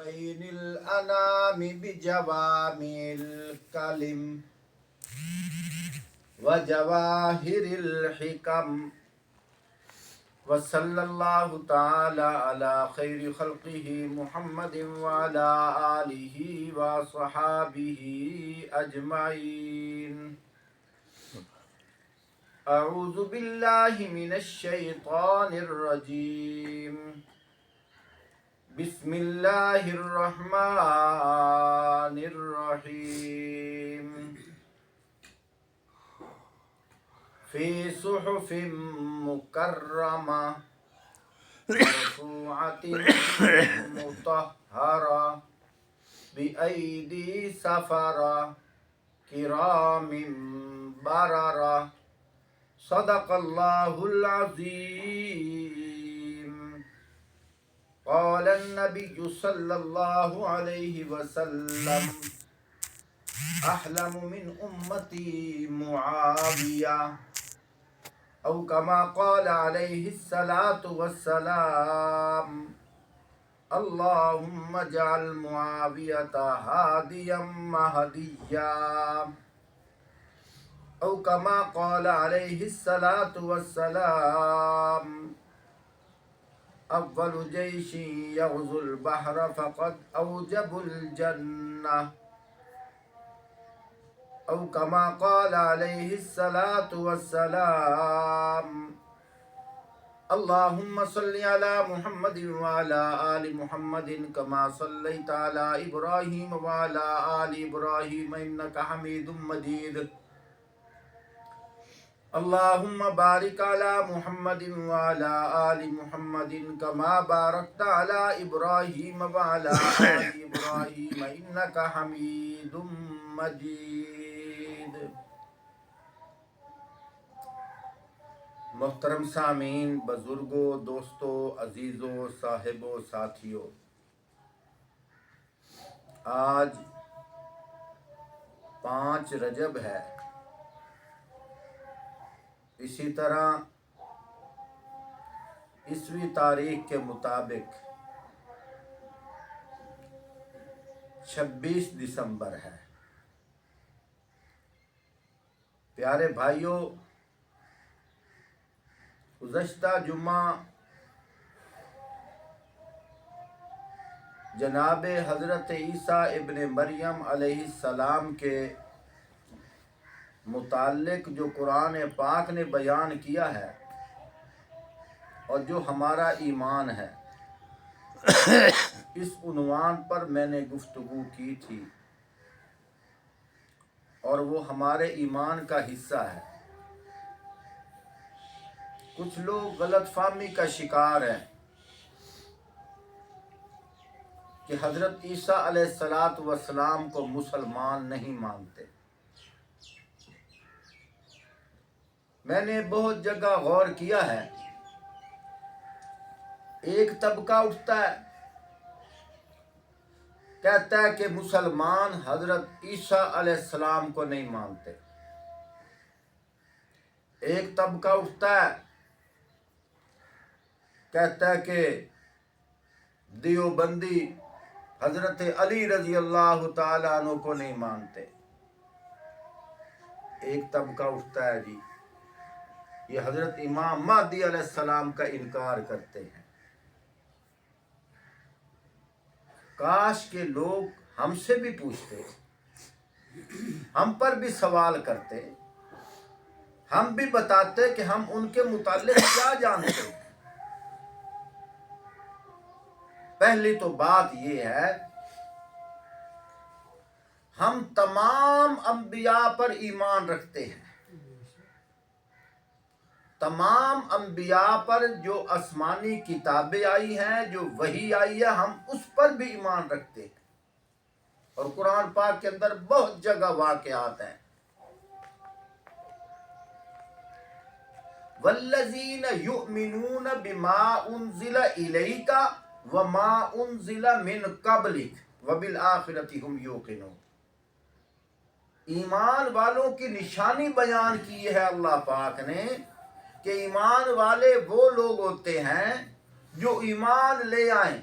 خير الأنام بجوامع الكلم وجواهر الحكم وصلى الله تعالى على خير خلقه محمد وعلى آله وصحابه أجمعين. أعوذ بالله من الشيطان الرجيم. بسم الله الرحمن الرحيم. في صحف مكرمة مرفوعة مطهرة بأيدي سفرة كرام بررة صدق الله العظيم. قال النبي صلى الله عليه وسلم أحلم من أمتي معاوية أو كما قال عليه الصلاة والسلام. اللهم اجعل معاوية هاديا مهديا أو كما قال عليه الصلاة والسلام. أول جيش يغزو البحر فقد أوجب الجنة أو كما قال عليه الصلاة والسلام. اللهم صل على محمد وعلى آل محمد كما صليت على إبراهيم وعلى آل إبراهيم إنك حميد مجيد. اللهم بارك على محمد وعلى آل محمد كما باركت على إبراهيم وعلى آل إبراهيم إنك حميد مجيد. محترم سامعین، بزرگوں، دوستوں، عزیزوں، صاحبوں، ساتھیوں، آج 5 رجب ہے. اسی طرح عیسوی تاریخ کے مطابق 26 دسمبر ہے. پیارے بھائیوں، گزشتہ جمعہ جناب حضرت عیسیٰ ابن مریم علیہ السلام کے متعلق جو قرآن پاک نے بیان کیا ہے اور جو ہمارا ایمان ہے، اس عنوان پر میں نے گفتگو کی تھی اور وہ ہمارے ایمان کا حصہ ہے. کچھ لوگ غلط فہمی کا شکار ہیں کہ حضرت عیسیٰ علیہ السلام کو مسلمان نہیں مانتے. میں نے بہت جگہ غور کیا ہے. ایک طبقہ اٹھتا ہے، کہتا ہے کہ مسلمان حضرت عیسیٰ علیہ السلام کو نہیں مانتے. ایک طبقہ اٹھتا ہے، کہتا ہے کہ دیوبندی حضرت علی رضی اللہ تعالیٰ عنہ کو نہیں مانتے. ایک طبقہ اٹھتا ہے جی یہ حضرت امام مہدی علیہ السلام کا انکار کرتے ہیں. کاش کے لوگ ہم سے بھی پوچھتے، ہم پر بھی سوال کرتے، ہم بھی بتاتے کہ ہم ان کے متعلق کیا جانتے ہیں. پہلی تو بات یہ ہے، ہم تمام انبیاء پر ایمان رکھتے ہیں. تمام انبیاء پر جو آسمانی کتابیں آئی ہیں، جو وحی آئی ہے، ہم اس پر بھی ایمان رکھتے ہیں. اور قرآن پاک کے اندر بہت جگہ واقعات ہیں. والذین یؤمنون بما انزل الیک وما انزل من قبلک وبالآخرۃ هم یوقنون. ایمان والوں کی نشانی بیان کی ہے اللہ پاک نے کہ ایمان والے وہ لوگ ہوتے ہیں جو ایمان لے آئیں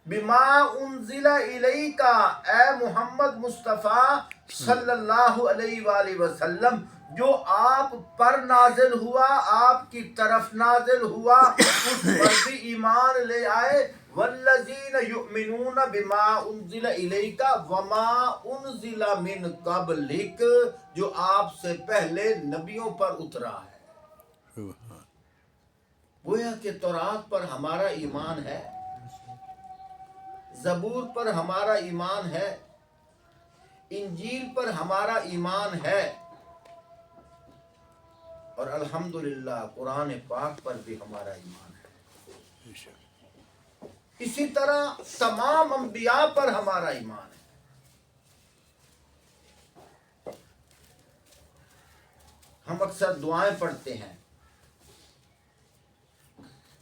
بما انزل الیکا، اے محمد مصطفیٰ صلی اللہ علیہ وآلہ وسلم، جو آپ پر نازل ہوا، آپ کی طرف نازل ہوا، اس پر بھی ایمان لے آئے۔ والذین یؤمنون بما انزل الیکا وما انزل من قبلک، جو آپ سے پہلے نبیوں پر اترا ہے۔ گویا کہ تورات پر ہمارا ایمان ہے، زبور پر ہمارا ایمان ہے، انجیل پر ہمارا ایمان ہے، اور الحمدللہ قرآن پاک پر بھی ہمارا ایمان ہے۔ اسی طرح تمام انبیاء پر ہمارا ایمان ہے۔ ہم اکثر دعائیں پڑھتے ہیں،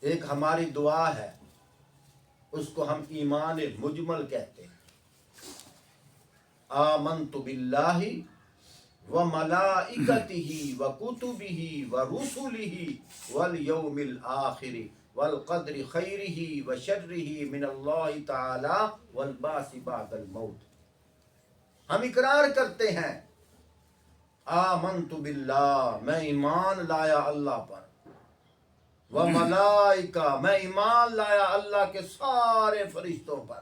ایک ہماری دعا ہے، اس کو ہم ایمان مجمل کہتے ہیں۔ آمنت باللہ وملائکتہ وکتبہ ورسلہ والیوم الآخر والقدر خیرہ وشرہ من اللہ تعالی والبعث بعد الموت۔ ہم اقرار کرتے ہیں، آمنت باللہ، میں ایمان لایا اللہ پر، وملائکہ، میں ایمان لایا اللہ کے سارے فرشتوں پر،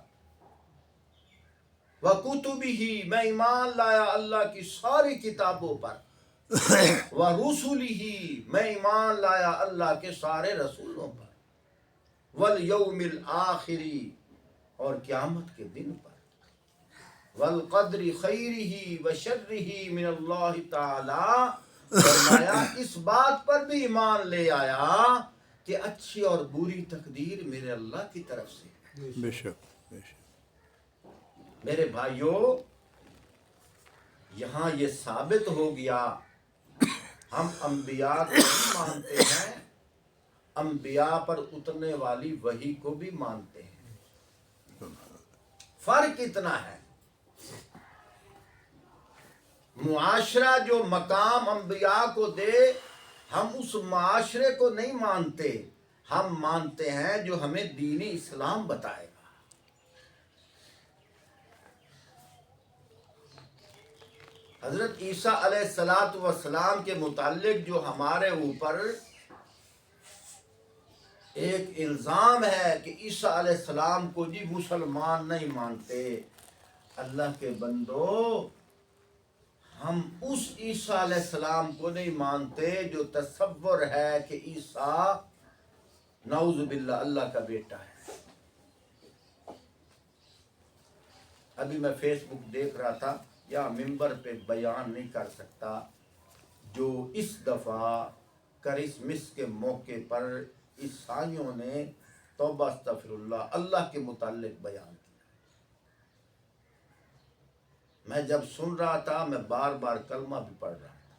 وکتبہ، میں ایمان لایا اللہ کی ساری کتابوں پر، ورسلہ، میں ایمان لایا اللہ کے سارے رسولوں پر، والیوم الآخر، اور قیامت کے دن پر، والقدر خیرہ وشرہ من اللہ تعالی، فرمایا اس بات پر بھی ایمان لے آیا کہ اچھی اور بری تقدیر میرے اللہ کی طرف سے ہے۔ بے شک بے شک۔ میرے بھائیوں، یہاں یہ ثابت ہو گیا، ہم انبیاء کو بھی مانتے ہیں، انبیاء پر اترنے والی وحی کو بھی مانتے ہیں۔ فرق اتنا ہے، معاشرہ جو مقام انبیاء کو دے، ہم اس معاشرے کو نہیں مانتے، ہم مانتے ہیں جو ہمیں دین اسلام بتائے گا۔ حضرت عیسیٰ علیہ السلام کے متعلق جو ہمارے اوپر ایک الزام ہے کہ عیسیٰ علیہ السلام کو جی مسلمان نہیں مانتے، اللہ کے بندو، ہم اس عیسیٰ علیہ السلام کو نہیں مانتے جو تصور ہے کہ عیسیٰ نعوذ باللہ اللہ کا بیٹا ہے۔ ابھی میں فیس بک دیکھ رہا تھا، یا ممبر پہ بیان نہیں کر سکتا، جو اس دفعہ کرسمس کے موقع پر عیسائیوں نے توبہ استغفر اللہ کے متعلق بیان کیا۔ میں جب سن رہا تھا، میں بار بار کلمہ بھی پڑھ رہا تھا،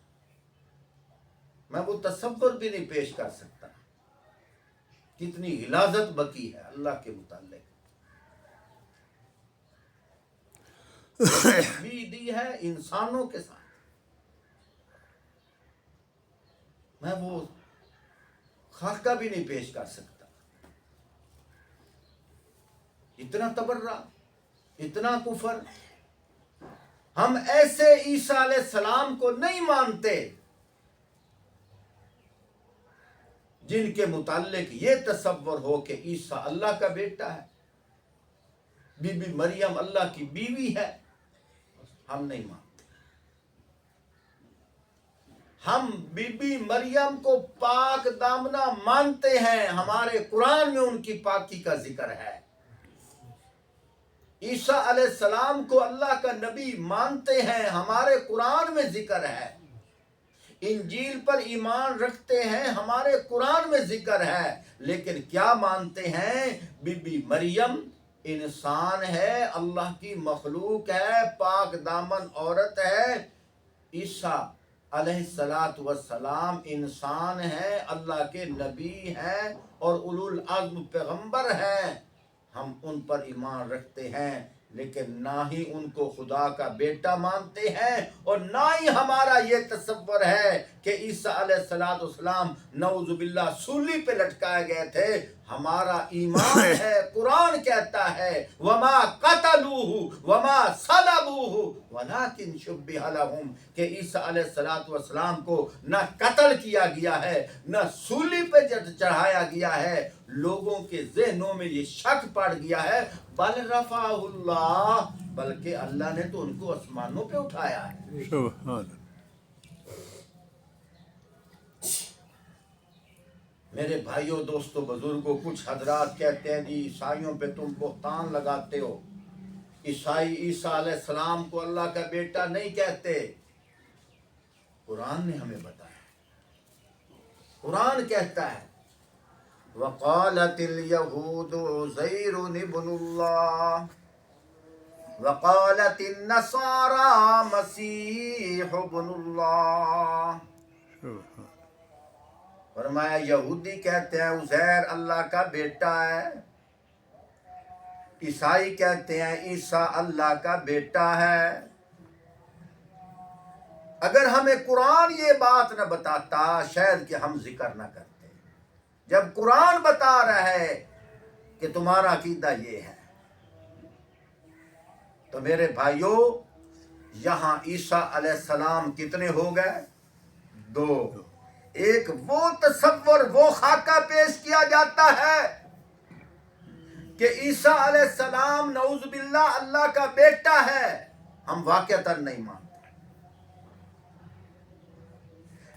میں وہ تصور بھی نہیں پیش کر سکتا کتنی غلاظت بکی ہے اللہ کے متعلق۔ بھی دی ہے انسانوں کے ساتھ، میں وہ خاکہ بھی نہیں پیش کر سکتا۔ اتنا تبرہ، اتنا کفر۔ ہم ایسے عیسیٰ علیہ السلام کو نہیں مانتے جن کے متعلق یہ تصور ہو کہ عیسیٰ اللہ کا بیٹا ہے، بی بی مریم اللہ کی بیوی ہے، ہم نہیں مانتے۔ ہم بی بی مریم کو پاک دامنہ مانتے ہیں، ہمارے قرآن میں ان کی پاکی کا ذکر ہے۔ عیسیٰ علیہ السلام کو اللہ کا نبی مانتے ہیں، ہمارے قرآن میں ذکر ہے۔ انجیل پر ایمان رکھتے ہیں، ہمارے قرآن میں ذکر ہے۔ لیکن کیا مانتے ہیں؟ بی بی مریم انسان ہے، اللہ کی مخلوق ہے، پاک دامن عورت ہے۔ عیسیٰ علیہ السلام انسان ہے، اللہ کے نبی ہیں اور اولو العزم پیغمبر ہیں، ہم ان پر ایمان رکھتے ہیں، لیکن نہ ہی ان کو خدا کا بیٹا مانتے ہیں، اور نہ ہی ہمارا یہ تصور ہے کہ عیسیٰ علیہ السلام نعوذ باللہ سولی پہ لٹکائے گئے تھے۔ ہمارا ایمان ہے. قرآن کہتا ہے وما قتلوہ وما صلبوہ ولکن شبہ لہم کہ عیسیٰ علیہ السلام کو نہ قتل کیا گیا ہے نہ سولی پہ چڑھایا گیا ہے. لوگوں کے ذہنوں میں یہ شک پڑ گیا ہے. بل رفعہ اللہ بلکہ اللہ نے تو ان کو آسمانوں پہ اٹھایا ہے. سبحان میرے بھائیوں دوستوں بزرگوں کچھ حضرات کہتے ہیں جی عیسائیوں پہ تم بہتان لگاتے ہو. عیسائی عیسیٰ علیہ السلام کو اللہ کا بیٹا نہیں کہتے. قرآن نے ہمیں بتایا. قرآن کہتا ہے وقالت اليہود عزیر ابن اللہ وقالت النصارى مسیح ابن اللہ. سبحان فرمایا یہودی کہتے ہیں عزیر اللہ کا بیٹا ہے. عیسائی کہتے ہیں عیسیٰ اللہ کا بیٹا ہے. اگر ہمیں قرآن یہ بات نہ بتاتا شاید کہ ہم ذکر نہ کرتے. جب قرآن بتا رہا ہے کہ تمہارا عقیدہ یہ ہے تو میرے بھائیوں یہاں عیسیٰ علیہ السلام کتنے ہو گئے؟ 2. ایک وہ تصور وہ خاکہ پیش کیا جاتا ہے کہ عیسیٰ علیہ السلام نعوذ باللہ اللہ کا بیٹا ہے. ہم واقعتاً نہیں مانتے.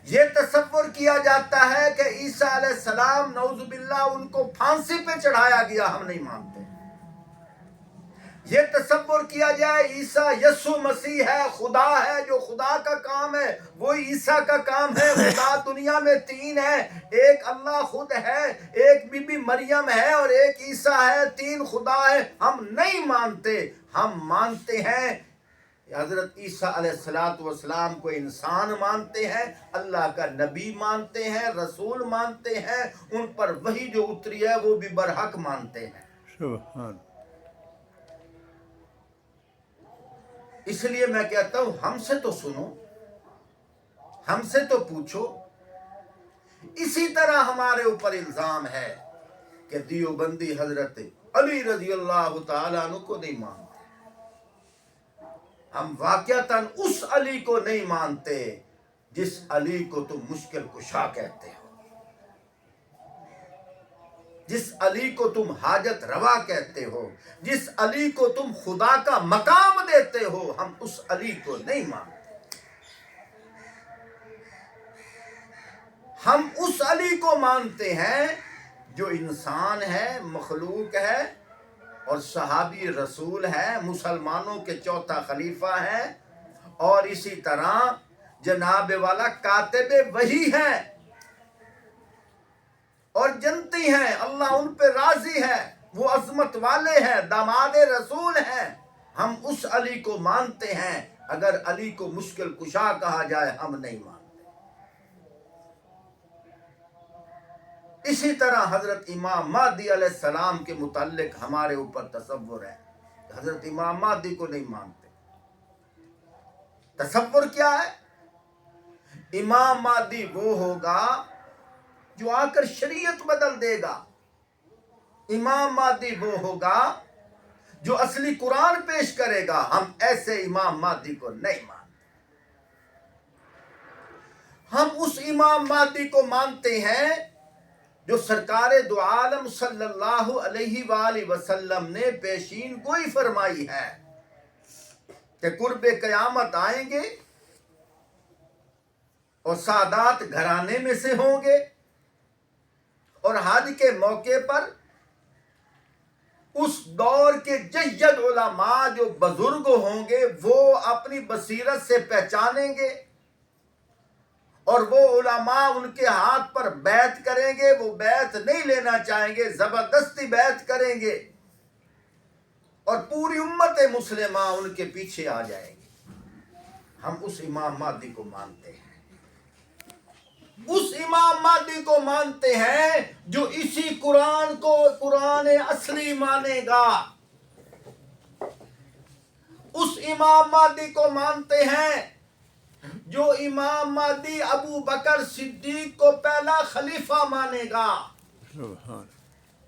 یہ تصور کیا جاتا ہے کہ عیسیٰ علیہ السلام نعوذ باللہ ان کو پھانسی پہ چڑھایا گیا. ہم نہیں مانتے. یہ تصور کیا جائے عیسیٰ یسوع مسیح ہے خدا ہے. جو خدا کا کام ہے وہی عیسیٰ کا کام ہے. خدا دنیا میں 3 ہے. ایک اللہ خود ہے, ایک بی بی مریم ہے اور ایک عیسیٰ ہے. 3 خدا ہے. ہم نہیں مانتے. ہم مانتے ہیں حضرت عیسیٰ علیہ السلام کو انسان مانتے ہیں, اللہ کا نبی مانتے ہیں, رسول مانتے ہیں. ان پر وحی جو اتری ہے وہ بھی برحق مانتے ہیں. سبحان اس لیے میں کہتا ہوں ہم سے تو سنو, ہم سے تو پوچھو. اسی طرح ہمارے اوپر الزام ہے کہ دیوبندی حضرت علی رضی اللہ تعالیٰ عنہ کو نہیں مانتے. ہم واقعتاً اس علی کو نہیں مانتے جس علی کو تم مشکل کشا کہتے ہو, جس علی کو تم حاجت روا کہتے ہو, جس علی کو تم خدا کا مقام دیتے ہو. ہم اس علی کو نہیں مانتے. ہم اس علی کو مانتے ہیں جو انسان ہے, مخلوق ہے اور صحابی رسول ہے, مسلمانوں کے 4تھا خلیفہ ہے, اور اسی طرح جناب والا کاتب وحی ہے اور جنتی ہیں. اللہ ان پہ راضی ہے, وہ عظمت والے ہیں, داماد رسول ہیں. ہم اس علی کو مانتے ہیں. اگر علی کو مشکل کشا کہا جائے ہم نہیں مانتے. اسی طرح حضرت امام مہدی علیہ السلام کے متعلق ہمارے اوپر تصور ہے. حضرت امام مہدی کو نہیں مانتے. تصور کیا ہے؟ امام مہدی وہ ہوگا جو آ کر شریعت بدل دے گا. امام مہدی وہ ہوگا جو اصلی قرآن پیش کرے گا. ہم ایسے امام مہدی کو نہیں مانتے. ہم اس امام مہدی کو مانتے ہیں جو سرکار دو عالم صلی اللہ علیہ وآلہ وسلم نے پیشین گوئی فرمائی ہے کہ قرب قیامت آئیں گے اور سادات گھرانے میں سے ہوں گے, اور حج کے موقع پر اس دور کے جید علماء جو بزرگ ہوں گے وہ اپنی بصیرت سے پہچانیں گے, اور وہ علماء ان کے ہاتھ پر بیعت کریں گے. وہ بیعت نہیں لینا چاہیں گے, زبردستی بیعت کریں گے, اور پوری امت مسلمہ ان کے پیچھے آ جائے گی. ہم اس امام مہدی کو مانتے ہیں. اس امام مہدی کو مانتے ہیں جو اسی قرآن کو قرآن اصلی مانے گا. اس امام مہدی کو مانتے ہیں جو امام مہدی ابو بکر صدیق کو پہلا خلیفہ مانے گا. سبحان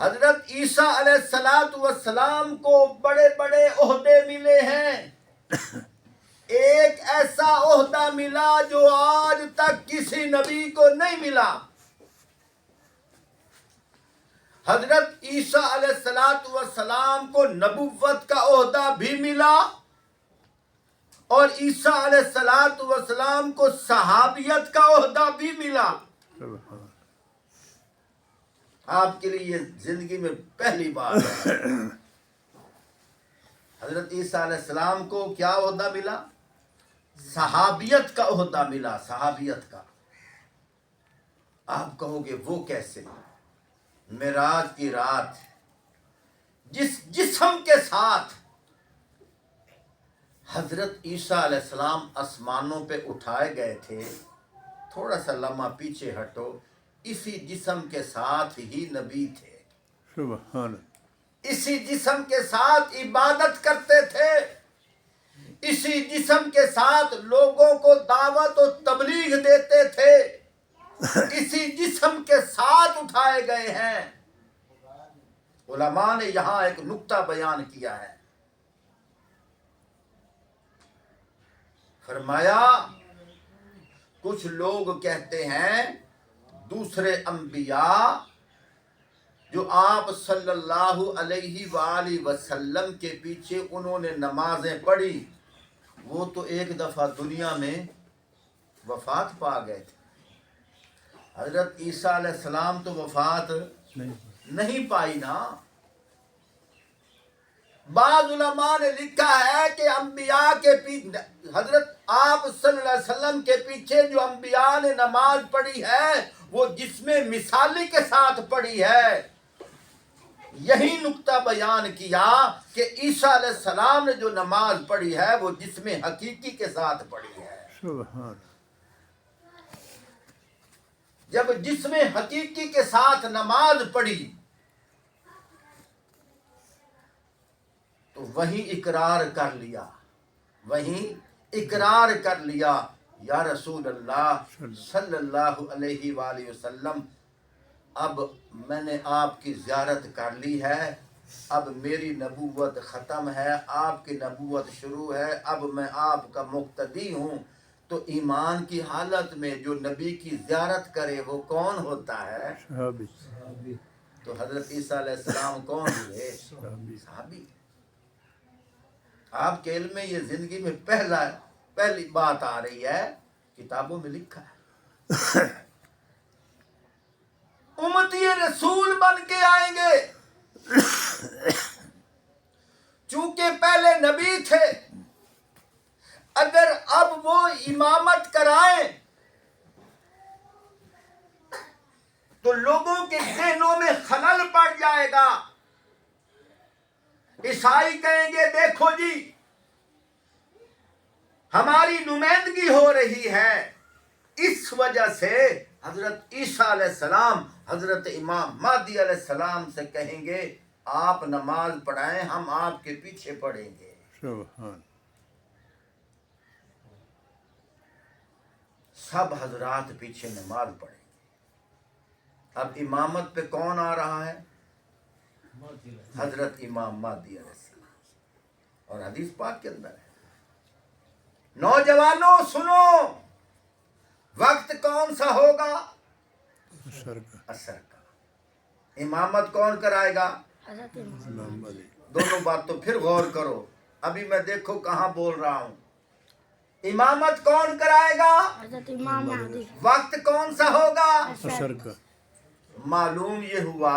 حضرت عیسیٰ علیہ السلام کو بڑے بڑے عہدے ملے ہیں، ایک ایسا عہدہ ملا جو آج تک کسی نبی کو نہیں ملا۔ حضرت عیسیٰ علیہ السلام کو نبوت کا عہدہ بھی ملا، اور عیسیٰ علیہ السلام کو صحابیت کا عہدہ بھی ملا۔ سبحان آپ کے لیے یہ زندگی میں پہلی بار ہے۔ حضرت عیسیٰ علیہ السلام کو کیا عہدہ ملا؟ صحابیت کا عہدہ ملا، صحابیت کا۔ آپ کہو گے وہ کیسے؟ معراج کی رات جس جسم کے ساتھ حضرت عیسیٰ علیہ السلام آسمانوں پہ اٹھائے گئے تھے، تھوڑا سا لمحہ پیچھے ہٹو، اسی جسم کے ساتھ ہی نبی تھے، سبحان اسی جسم کے ساتھ عبادت کرتے تھے، اسی جسم کے ساتھ لوگوں کو دعوت و تبلیغ دیتے تھے، اسی جسم کے ساتھ اٹھائے گئے ہیں۔ علماء نے یہاں ایک نکتہ بیان کیا ہے، فرمایا کچھ لوگ کہتے ہیں دوسرے انبیاء جو آپ صلی اللہ علیہ وآلہ وسلم کے پیچھے انہوں نے نمازیں پڑھی، وہ تو ایک دفعہ دنیا میں وفات پا گئے تھے۔ حضرت عیسیٰ علیہ السلام تو وفات نہیں پائی نا۔ بعض علماء نے لکھا ہے کہ انبیاء کے پیچھے، حضرت آپ صلی اللہ علیہ وسلم کے پیچھے جو انبیاء نے نماز پڑھی ہے وہ جسم مثالی کے ساتھ پڑھی ہے۔ یہی نکتہ بیان کیا کہ عیسیٰ علیہ السلام نے جو نماز پڑھی ہے وہ جسم حقیقی کے ساتھ پڑھی ہے۔ سبحان جب جسم حقیقی کے ساتھ نماز پڑھی تو وہیں اقرار کر لیا، وہیں اقرار کر لیا، یا رسول اللہ صلی اللہ علیہ وآلہ وسلم، اب میں نے آپ کی زیارت کر لی ہے، اب میری نبوت ختم ہے، آپ کی نبوت شروع ہے، اب میں آپ کا مقتدی ہوں۔ تو ایمان کی حالت میں جو نبی کی زیارت کرے وہ کون ہوتا ہے؟ صحابی تو حضرت عیسیٰ علیہ السلام کون ہوئے؟ صحابی۔ آپ کے علم میں یہ زندگی میں پہلی بات آ رہی ہے، کتابوں میں لکھا ہے۔ امتی رسول بن کے آئیں گے، چونکہ پہلے نبی تھے، اگر اب وہ امامت کرائیں تو لوگوں کے ذہنوں میں خلل پڑ جائے گا۔ عیسائی کہیں گے دیکھو جی ہماری نمائندگی ہو رہی ہے، اس وجہ سے حضرت عیسیٰ علیہ السلام حضرت امام مہدی علیہ السلام سے کہیں گے آپ نماز پڑھائیں، ہم آپ کے پیچھے پڑھیں گے۔ سبحان سب حضرات پیچھے نماز پڑھیں گے۔ اب امامت پہ کون آ رہا ہے؟ حضرت امام مہدی علیہ السلام، اور حدیث پاک کے اندر ہے۔ نوجوانوں سنو، وقت کون سا ہوگا؟ اثر کا اثر کا۔ امامت کون کرائے گا؟ امام علی دونوں بات تو پھر غور کرو، ابھی میں دیکھو کہاں بول رہا ہوں۔ امامت کون کرائے گا؟ حضرت امام مہدی۔ وقت کون سا ہوگا؟ اثر کا معلوم یہ ہوا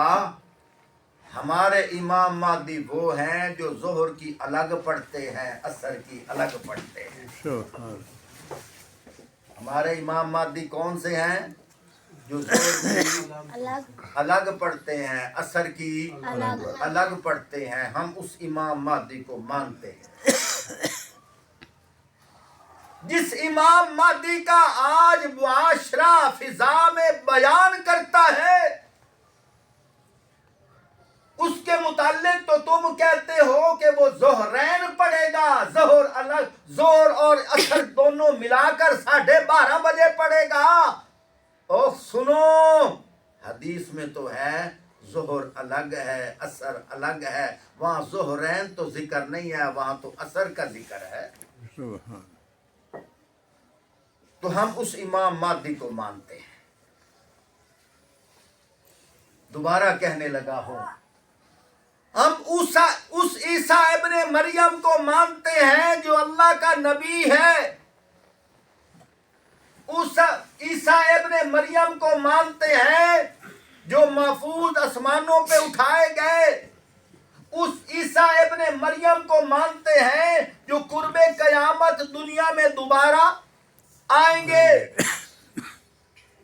ہمارے امام مہدی وہ ہیں جو ظہر کی الگ پڑھتے ہیں، عصر کی الگ پڑھتے ہیں۔ سبحان ہمارے امام مہدی کون سے ہیں؟ جو ظہر کی الگ پڑھتے ہیں، عصر کی الگ پڑھتے ہیں۔ ہم اس امام مہدی کو مانتے ہیں۔ جس امام مہدی کا آج معاشرہ فضا میں بیان کرتا ہے اس کے متعلق تو تم کہتے ہو کہ وہ ظہرین پڑھے گا، ظہر الگ، ظہر اور عصر دونوں ملا کر 12:30 بجے پڑھے گا۔ او سنو، حدیث میں تو ہے ظہر الگ ہے، اثر الگ ہے. وہاں ظہرین تو ذکر نہیں ہے، وہاں تو اثر کا ذکر ہے. سبحان تو ہم اس امام مہدی کو مانتے ہیں. دوبارہ کہنے لگا ہوں، ہم اس عیسیٰ ابن مریم کو مانتے ہیں جو اللہ کا نبی ہے. اس عیسیٰ ابن مریم کو مانتے ہیں جو محفوظ آسمانوں پہ اٹھائے گئے. اس عیسیٰ ابن مریم کو مانتے ہیں جو قرب قیامت دنیا میں دوبارہ آئیں گے.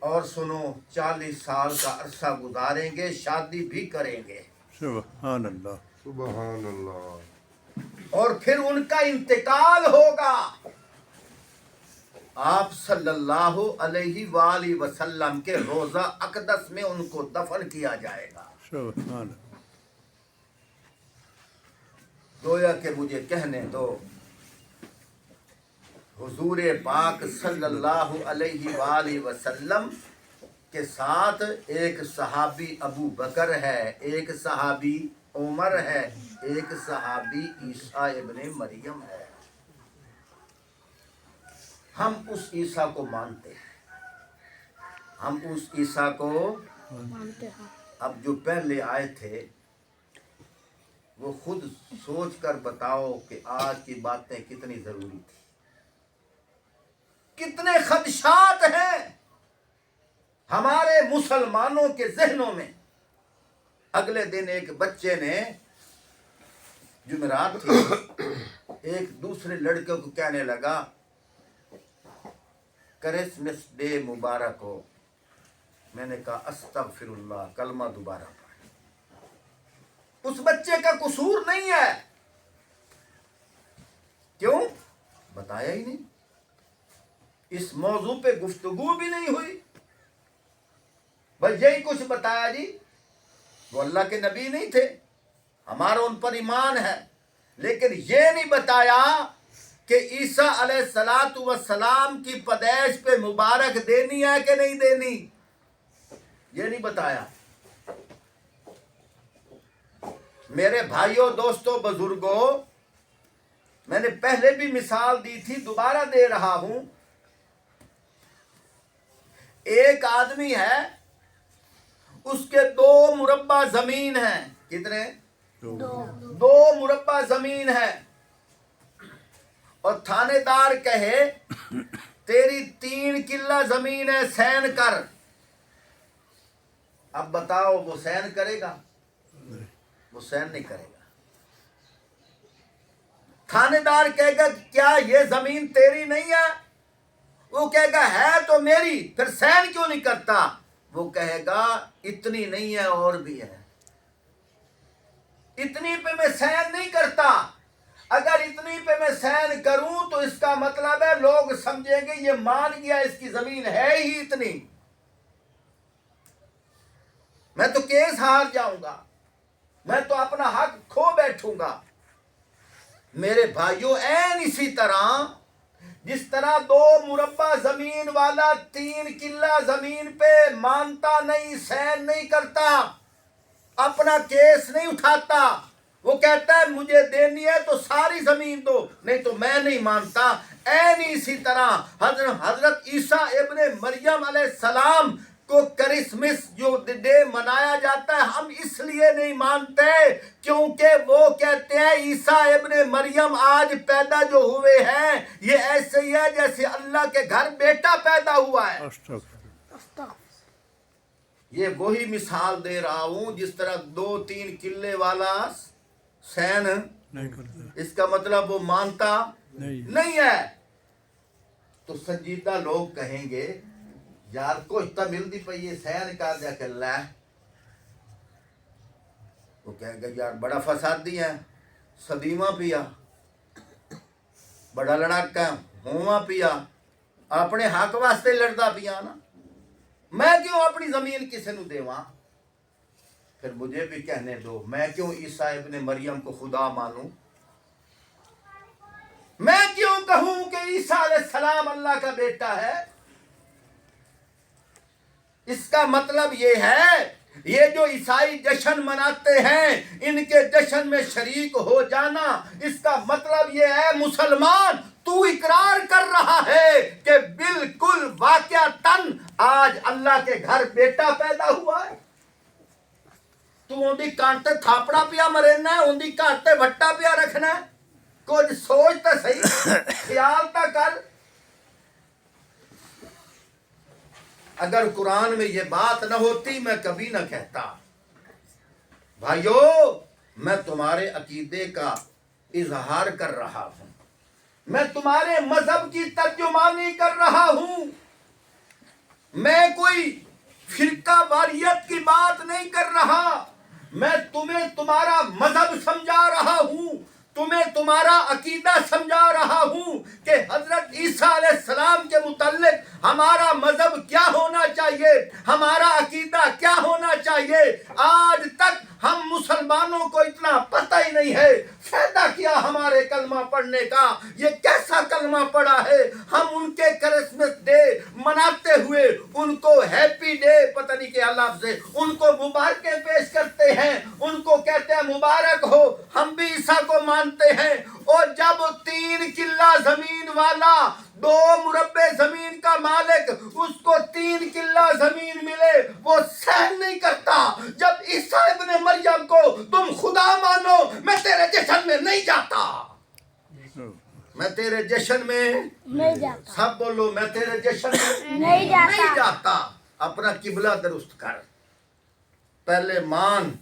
اور سنو، 40 سال کا عرصہ گزاریں گے، شادی بھی کریں گے، سبحان اللہ. سبحان اللہ. اور پھر ان کا انتقال ہوگا. آپ صلی اللہ علیہ وآلہ وسلم کے روضہ اقدس میں ان کو دفن کیا جائے گا. سبحان اللہ. گویا کہ مجھے کہنے دو، حضور پاک صلی اللہ علیہ وآلہ وسلم کے ساتھ ایک صحابی ابو بکر ہے، ایک صحابی عمر ہے، ایک صحابی عیسیٰ ابن مریم ہے. ہم اس عیسیٰ کو مانتے ہیں. ہم اس عیسیٰ کو مانتے ہیں. اب جو پہلے آئے تھے وہ خود سوچ کر بتاؤ کہ آج کی باتیں کتنی ضروری تھی. کتنے خدشات ہیں ہمارے مسلمانوں کے ذہنوں میں. اگلے دن ایک بچے نے، جمعرات تھی، ایک دوسرے لڑکے کو کہنے لگا کرسمس ڈے مبارک ہو. میں نے کہا استغفر اللہ، کلمہ دوبارہ پڑھ. اس بچے کا قصور نہیں ہے. کیوں؟ بتایا ہی نہیں. اس موضوع پہ گفتگو بھی نہیں ہوئی. بس یہی کچھ بتایا جی وہ اللہ کے نبی نہیں تھے، ہمارا ان پر ایمان ہے، لیکن یہ نہیں بتایا کہ عیسیٰ علیہ السلام کی پیدائش پہ مبارک دینی ہے کہ نہیں دینی. یہ نہیں بتایا. میرے بھائیوں، دوستوں، بزرگوں، میں نے پہلے بھی مثال دی تھی، دوبارہ دے رہا ہوں. ایک آدمی ہے، اس کے 2 مربع زمین ہیں. کتنے؟ 2 مربع زمین ہے. اور تھانے دار کہے تیری 3 کلہ زمین ہے، سین کر. اب بتاؤ وہ سین کرے گا؟ وہ سین نہیں کرے گا. تھانے دار کہے گا کیا یہ زمین تیری نہیں ہے؟ وہ کہے گا ہے تو میری، پھر سین کیوں نہیں کرتا؟ وہ کہے گا اتنی نہیں ہے اور بھی ہے، اتنی پہ میں سین نہیں کرتا. اگر اتنی پہ میں سین کروں تو اس کا مطلب ہے لوگ سمجھیں گے یہ مان گیا اس کی زمین ہے ہی اتنی، میں تو کیس ہار جاؤں گا، میں تو اپنا حق کھو بیٹھوں گا. میرے بھائیوں، این اسی طرح جس طرح 2 مربع زمین والا 3 کلہ زمین پہ مانتا نہیں، سین نہیں کرتا، اپنا کیس نہیں اٹھاتا، وہ کہتا ہے مجھے دینی ہے تو ساری زمین دو، نہیں تو میں نہیں مانتا. این اسی طرح حضرت عیسیٰ ابن مریم علیہ السلام کو کرسمس جو ڈے منایا جاتا ہے، ہم اس لیے نہیں مانتے کیونکہ وہ کہتے ہیں عیسیٰ ابن مریم آج پیدا جو ہوئے ہیں یہ ایسے ہی ہے جیسے اللہ کے گھر بیٹا پیدا ہوا ہے. استغفر. یہ وہی مثال دے رہا ہوں جس طرح 2-3 کلے والا سین، نہیں کرتا. اس کا مطلب وہ مانتا نہیں. ہے. تو سنجیدہ لوگ کہیں گے یار کچھ تو ملتی پئی ہے، سین کر دیا کہ اللہ. وہ کہیں گے یار بڑا فسادی ہے، صدیمہ پیا، بڑا لڑاکا ہوا پیا، اپنے حق واسطے لڑتا پیا نا، میں کیوں اپنی زمین کسی نو دیواں؟ پھر مجھے بھی کہنے دو، میں کیوں عیسیٰ ابن مریم کو خدا مانوں؟ میں کیوں کہوں کہ عیسیٰ علیہ السلام اللہ کا بیٹا ہے؟ اس کا مطلب یہ ہے یہ جو عیسائی جشن مناتے ہیں ان کے جشن میں شریک ہو جانا، اس کا مطلب یہ ہے مسلمان تو اقرار کر رہا ہے کہ بالکل واقعتاً آج اللہ کے گھر بیٹا پیدا ہوا ہے۔ تو اندی کانٹے تھاپڑا پیا مرنا ہے، اندی کانٹے بھٹا پیا رکھنا ہے، کچھ سوچ تا صحیح، خیال تا کر۔ اگر قرآن میں یہ بات نہ ہوتی میں کبھی نہ کہتا بھائیو میں تمہارے عقیدے کا اظہار کر رہا ہوں، میں تمہارے مذہب کی ترجمانی کر رہا ہوں، میں کوئی فرقہ واریت کی بات نہیں کر رہا، میں تمہیں تمہارا مذہب سمجھا رہا ہوں، تمہیں تمہارا عقیدہ سمجھا رہا ہوں کہ حضرت عیسیٰ علیہ السلام کے متعلق ہمارا مذہب کیا ہونا چاہیے، ہمارا عقیدہ کیا ہونا چاہیے۔ آج تک ہم مسلمانوں کو اتنا پتہ ہی نہیں ہے، فائدہ کیا ہمارے کلمہ پڑھنے کا، یہ کیسا کلمہ پڑھا ہے۔ ہم ان کے کرسمس ڈے مناتے ہوئے ان کو ہیپی ڈے پتہ نہیں کیا لفظ ہے، ان کو مبارکیں پیش کرتے ہیں، ان کو کہتے ہیں مبارک ہو، ہم بھی عیسیٰ کو مانتے ہیں۔ اور جب 3 کلہ زمین والا 2 مربع زمین کا مالک اس کو 3 کلہ زمین ملے وہ سہن نہیں کرتا۔ جب عیسیٰ ابن مریم کو تم خدا مانو میں تیرے جشن میں نہیں جاتا، میں تیرے جشن میں نہیں جاتا، سب بولو میں تیرے جشن میں نہیں جاتا۔ نہیں جاتا۔ اپنا قبلہ درست کر، پہلے مان۔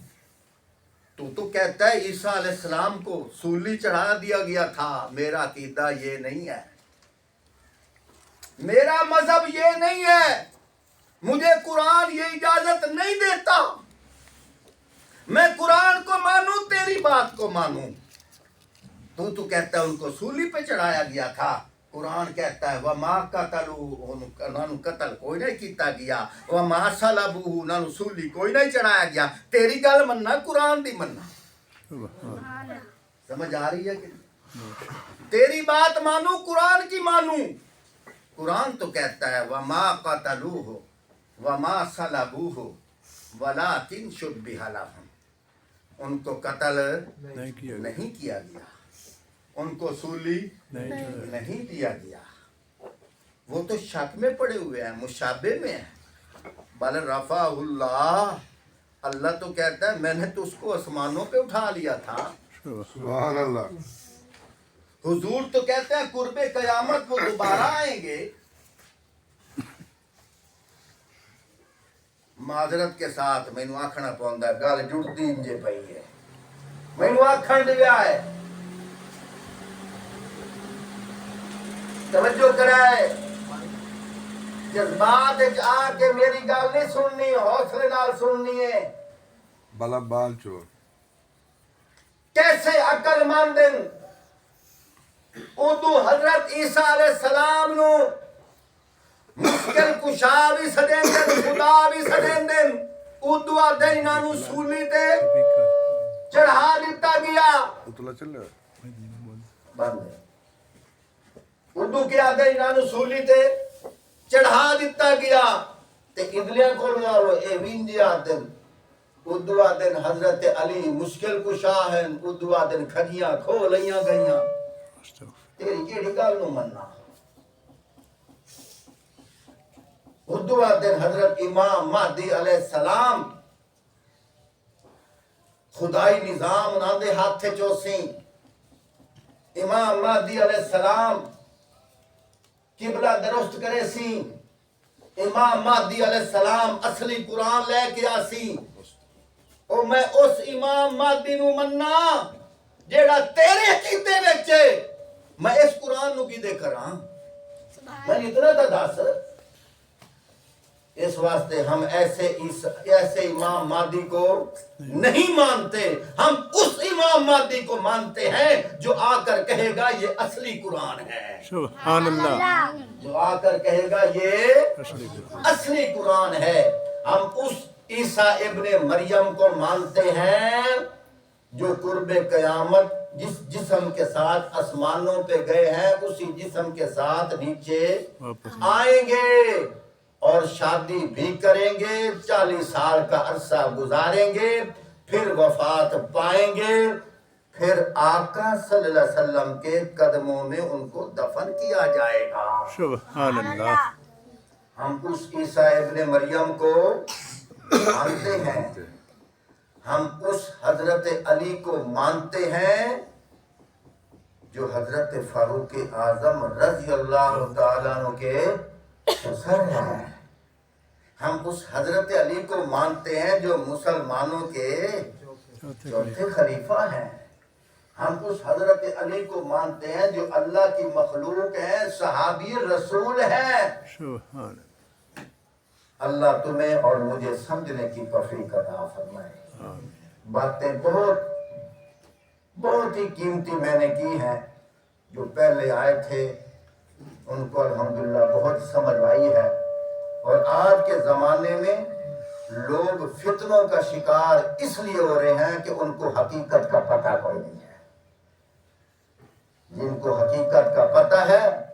تو کہتا ہے عیسیٰ علیہ السلام کو سولی چڑھا دیا گیا تھا، میرا عقیدہ یہ نہیں ہے، میرا مذہب یہ نہیں ہے، مجھے قرآن یہ اجازت نہیں دیتا۔ میں قرآن کو مانوں، تیری بات کو مانوں۔ تو کہتا ہے ان کو سولی پہ چڑھایا گیا تھا، قرآن کہتا ہے وَمَا قَتَلُوهُ انہوں قتل کوئی نہیں کیتا گیا، وَمَا صَلَبُوهُ انہوں سولی کوئی نہیں چڑھایا گیا۔ تیری گل مننا قرآن دی مننا، سمجھ آ رہی ہے کہ تیری بات مانوں قرآن کی مانوں۔ قرآن تو کہتا ہے وَمَا قَتَلُوهُ وَمَا صَلَبُوهُ وَلَٰكِنْ شُبِّهَ لَهُمْ، ان کو قتل نہیں کیا گیا، ان کو سولی نہیں دیا گیا، وہ تو شک میں پڑے ہوئے ہیں، مشابہ میں ہیں۔ بل رفع اللہ، اللہ تو کہتا ہے میں نے تو اس کو آسمانوں پہ اٹھا لیا تھا۔ سبحان اللہ۔ حضور تو کہتے ہیں قرب قیامت وہ دوبارہ آئیں گے۔ معذرت کے ساتھ مینوں آکھنا پوندا ہے، گل جڑتی انجے پئی ہے، مینوں آکھن دیا ہے، توجہ کرائے، جذبات آ کے میری گل نہیں سننی، حوصلے نال سننی ہے۔ بلا بال چور کیسے عقل مند اردو حضرت عیسیٰ علیہ السلام نو مشکل کشا بھی سدیں دن، خدا بھی سدیں دن، اردو آدھے انہاں نو سولی تے چڑھا دیتا گیا۔ اتلا چل رہا بند ہے، اردو کیا آدھے انہاں نو سولی تے چڑھا دیتا گیا تے ادلیاں کھول جاؤ اے وینجی آدھن، اردو آدھن حضرت علی مشکل کشا ہیں، اردو آدھن کھڑیاں کھو لیاں گئیاں۔ تیری کیڑی گل نو مننا؟ اردو آدھن حضرت امام مہدی علیہ السلام خدائی نظام انہاں دے ہاتھ چوسیں، امام مہدی علیہ السلام قبلہ درست کرے سی، امام مہدی علیہ السلام اصلی قرآن لے کے آسی۔ اور میں اس امام مہدی نو مننا جیڑا تیرے عقیدے وچ میں اس قرآن نو کی دے کراں، میں اتنا تا دس۔ اس واسطے ہم ایسے امام مہدی کو نہیں مانتے، ہم اس امام مہدی کو مانتے ہیں جو آ کر کہے گا یہ اصلی قرآن ہے، سبحان اللہ، جو آ کر کہے گا یہ اصلی قرآن ہے۔ ہم اس عیسیٰ ابن مریم کو مانتے ہیں جو قرب قیامت جس جسم کے ساتھ آسمانوں پہ گئے ہیں اسی جسم کے ساتھ نیچے آئیں گے۔ اور شادی بھی کریں گے، 40 سال کا عرصہ گزاریں گے، پھر وفات پائیں گے، پھر آقا صلی اللہ علیہ وسلم کے قدموں میں ان کو دفن کیا جائے گا۔ سبحان اللہ۔ ہم اس عیسیٰ ابن مریم کو مانتے ہیں، ہم اس حضرت علی کو مانتے ہیں جو حضرت فاروق اعظم رضی اللہ تعالیٰ عنہ کے سسر ہیں۔ ہم اس حضرت علی کو مانتے ہیں جو مسلمانوں کے چوتھے خلیفہ ہیں۔ ہم اس حضرت علی کو مانتے ہیں جو اللہ کی مخلوق ہیں، صحابی رسول ہیں۔ سبحان اللہ۔ اللہ تمہیں اور مجھے سمجھنے کی توفیق عطا فرمائے۔ باتیں بہت ہی قیمتی میں نے کی ہیں، جو پہلے آئے تھے ان کو الحمدللہ بہت سمجھ آئی ہے۔ اور آج کے زمانے میں لوگ فتنوں کا شکار اس لیے ہو رہے ہیں کہ ان کو حقیقت کا پتہ کوئی نہیں ہے۔ جن کو حقیقت کا پتہ ہے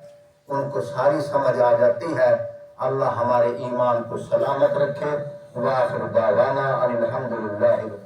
ان کو ساری سمجھ آ جاتی ہے۔ اللہ ہمارے ایمان کو سلامت رکھے۔ وآخر دعوانا ان الحمدللہ